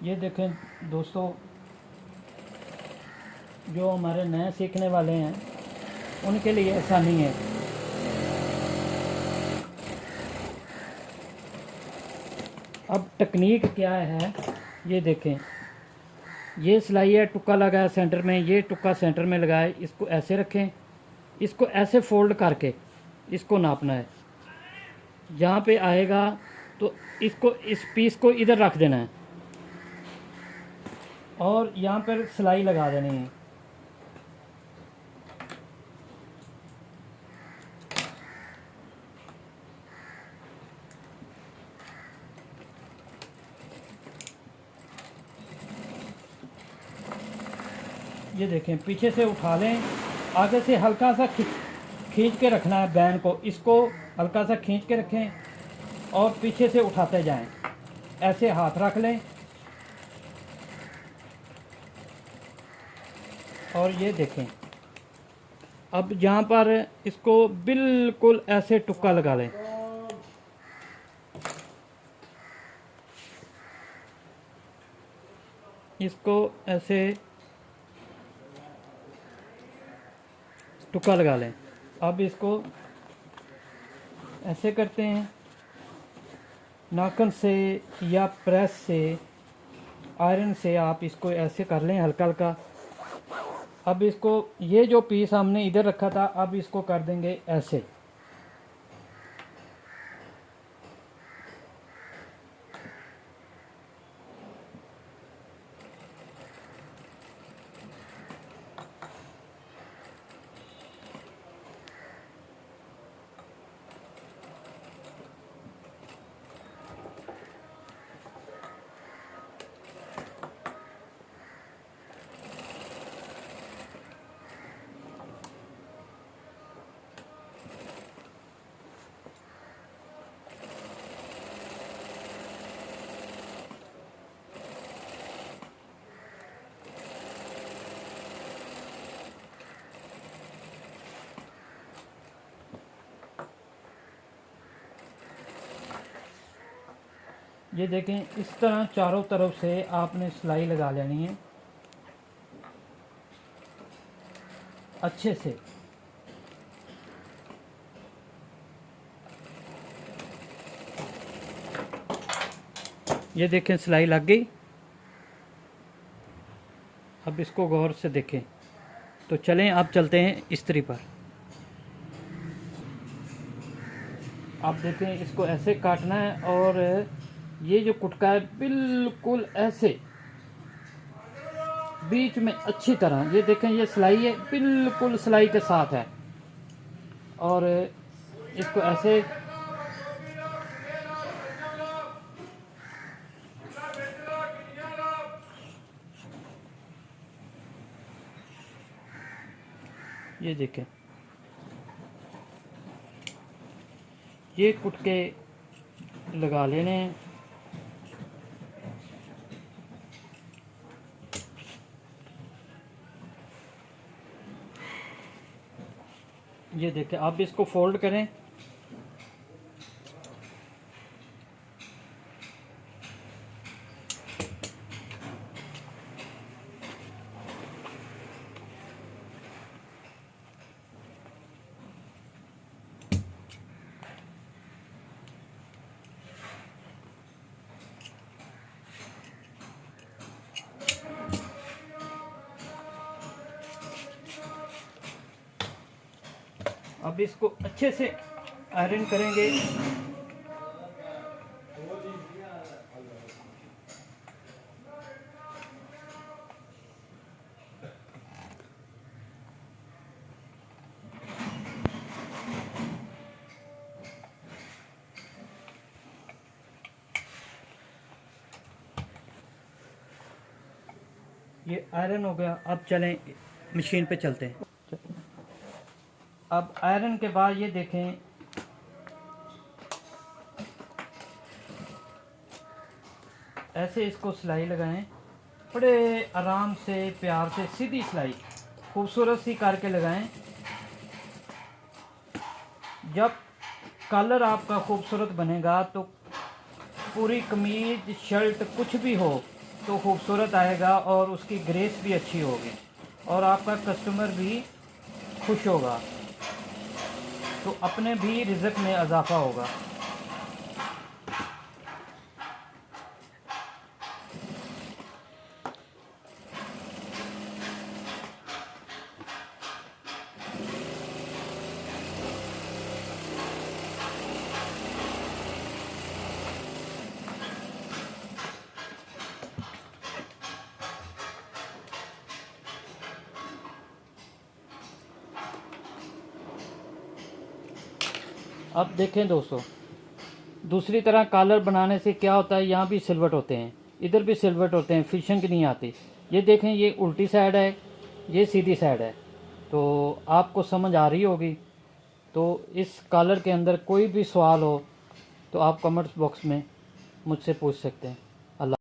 ये देखें दोस्तों, जो हमारे नए सीखने वाले हैं उनके लिए आसानी है। अब टेक्निक क्या है ये देखें। ये सिलाई है, टुक्का लगाया सेंटर में, ये टुक्का सेंटर में लगाए, इसको ऐसे रखें, इसको ऐसे फोल्ड करके इसको नापना है। जहाँ पे आएगा तो इसको, इस पीस को इधर रख देना है और यहाँ पर सिलाई लगा देनी है। ये देखें, पीछे से उठा लें, आगे से हल्का सा खींच के रखना है बैन को, इसको हल्का सा खींच के रखें और पीछे से उठाते जाएं। ऐसे हाथ रख लें और ये देखें। अब जहाँ पर इसको बिल्कुल ऐसे टुक्का लगा लें। इसको ऐसे टुक्का लगा लें। अब इसको ऐसे करते हैं, नाखून से या प्रेस से, आयरन से आप इसको ऐसे कर लें हल्का हल्का। अब इसको, ये जो पीस हमने इधर रखा था, अब इसको कर देंगे ऐसे। ये देखें, इस तरह चारों तरफ से आपने सिलाई लगा लेनी है अच्छे से। ये देखें, सिलाई लग गई। अब इसको गौर से देखें। तो चलें, अब चलते हैं इस्त्री पर। आप देखें, इसको ऐसे काटना है और ये जो कुटका है बिल्कुल ऐसे बीच में अच्छी तरह। ये देखें, ये सिलाई है बिल्कुल सिलाई के साथ है और इसको ऐसे ये देखें, ये कुटके लगा लेने हैं। ये देखें, आप इसको फोल्ड करें। अब इसको अच्छे से आयरन करेंगे। ये आयरन हो गया। अब चलें मशीन पे चलते हैं। अब आयरन के बाद ये देखें, ऐसे इसको सिलाई लगाएं, बड़े आराम से प्यार से सीधी सिलाई खूबसूरत सी करके लगाएं। जब कलर आपका खूबसूरत बनेगा तो पूरी कमीज शर्ट कुछ भी हो तो खूबसूरत आएगा और उसकी ग्रेस भी अच्छी होगी और आपका कस्टमर भी खुश होगा, तो अपने भी रिज़्क में इजाफ़ा होगा। अब देखें दोस्तों, दूसरी तरह कॉलर बनाने से क्या होता है, यहाँ भी सिलवट होते हैं, इधर भी सिलवट होते हैं, फिनिशिंग नहीं आती। ये देखें, ये उल्टी साइड है, ये सीधी साइड है, तो आपको समझ आ रही होगी। तो इस कॉलर के अंदर कोई भी सवाल हो तो आप कमेंट्स बॉक्स में मुझसे पूछ सकते हैं।